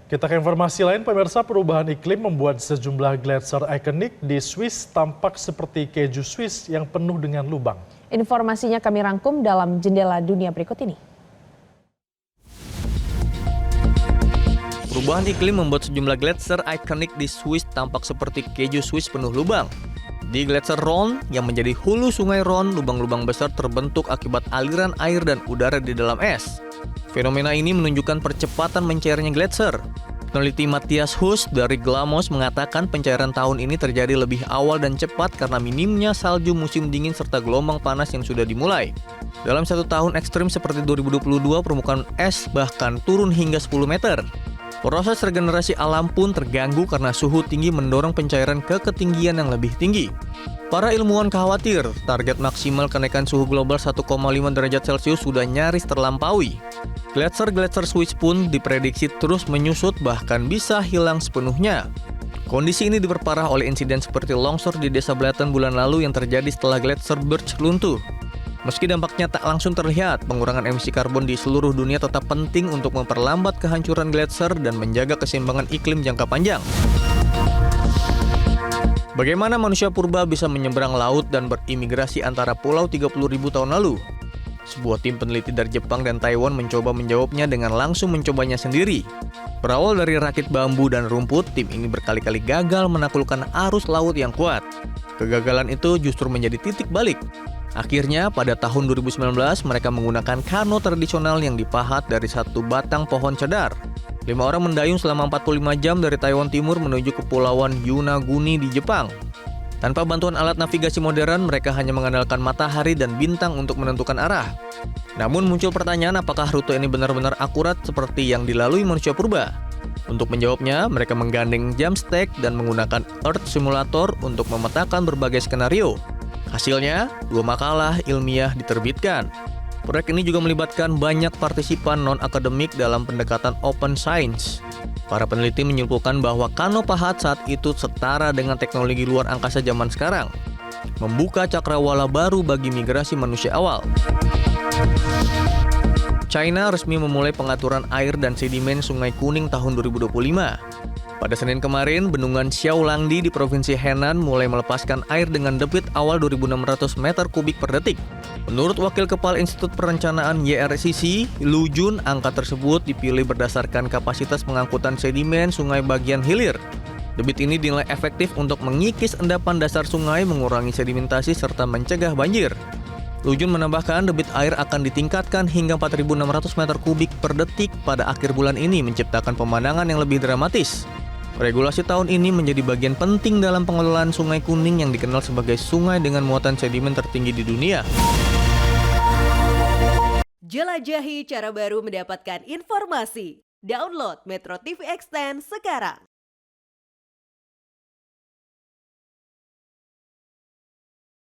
Kita ke informasi lain, pemirsa. Perubahan iklim membuat sejumlah gletser ikonik di Swiss tampak seperti keju Swiss yang penuh dengan lubang. Informasinya kami rangkum dalam Jendela Dunia berikut ini. Perubahan iklim membuat sejumlah gletser ikonik di Swiss tampak seperti keju Swiss penuh lubang. Di gletser Rhone yang menjadi hulu sungai Rhone, lubang-lubang besar terbentuk akibat aliran air dan udara di dalam es. Fenomena ini menunjukkan percepatan mencairnya gletser. Peneliti Matthias Huss dari Glamos mengatakan pencairan tahun ini terjadi lebih awal dan cepat karena minimnya salju musim dingin serta gelombang panas yang sudah dimulai. Dalam satu tahun ekstrim seperti 2022, permukaan es bahkan turun hingga 10 meter. Proses regenerasi alam pun terganggu karena suhu tinggi mendorong pencairan ke ketinggian yang lebih tinggi. Para ilmuwan khawatir target maksimal kenaikan suhu global 1,5 derajat Celcius sudah nyaris terlampaui. Gletser-gletser Swiss pun diprediksi terus menyusut bahkan bisa hilang sepenuhnya. Kondisi ini diperparah oleh insiden seperti longsor di Desa Blatten bulan lalu yang terjadi setelah gletser Birch runtuh. Meski dampaknya tak langsung terlihat, pengurangan emisi karbon di seluruh dunia tetap penting untuk memperlambat kehancuran gletser dan menjaga keseimbangan iklim jangka panjang. Bagaimana manusia purba bisa menyeberang laut dan berimigrasi antara pulau 30.000 tahun lalu? Sebuah tim peneliti dari Jepang dan Taiwan mencoba menjawabnya dengan langsung mencobanya sendiri. Berawal dari rakit bambu dan rumput, tim ini berkali-kali gagal menaklukkan arus laut yang kuat. Kegagalan itu justru menjadi titik balik. Akhirnya, pada tahun 2019, mereka menggunakan kano tradisional yang dipahat dari satu batang pohon cedar. 5 orang mendayung selama 45 jam dari Taiwan Timur menuju Kepulauan Yonaguni di Jepang. Tanpa bantuan alat navigasi modern, mereka hanya mengandalkan matahari dan bintang untuk menentukan arah. Namun muncul pertanyaan apakah rute ini benar-benar akurat seperti yang dilalui manusia purba? Untuk menjawabnya, mereka menggandeng Jamstack dan menggunakan Earth Simulator untuk memetakan berbagai skenario. Hasilnya, 2 makalah ilmiah diterbitkan. Proyek ini juga melibatkan banyak partisipan non-akademik dalam pendekatan open science. Para peneliti menyimpulkan bahwa kano pahat saat itu setara dengan teknologi luar angkasa zaman sekarang, membuka cakrawala baru bagi migrasi manusia awal. China resmi memulai pengaturan air dan sedimen Sungai Kuning tahun 2025. Pada Senin kemarin, bendungan Xiaolangdi di Provinsi Henan mulai melepaskan air dengan debit awal 2.600 meter kubik per detik. Menurut Wakil Kepala Institut Perencanaan YRCC, Lu Jun, angka tersebut dipilih berdasarkan kapasitas pengangkutan sedimen sungai bagian hilir. Debit ini dinilai efektif untuk mengikis endapan dasar sungai, mengurangi sedimentasi, serta mencegah banjir. Lu Jun menambahkan debit air akan ditingkatkan hingga 4.600 meter kubik per detik pada akhir bulan ini, menciptakan pemandangan yang lebih dramatis. Regulasi tahun ini menjadi bagian penting dalam pengelolaan Sungai Kuning yang dikenal sebagai sungai dengan muatan sedimen tertinggi di dunia. Jelajahi cara baru mendapatkan informasi. Download Metro TV Extend sekarang.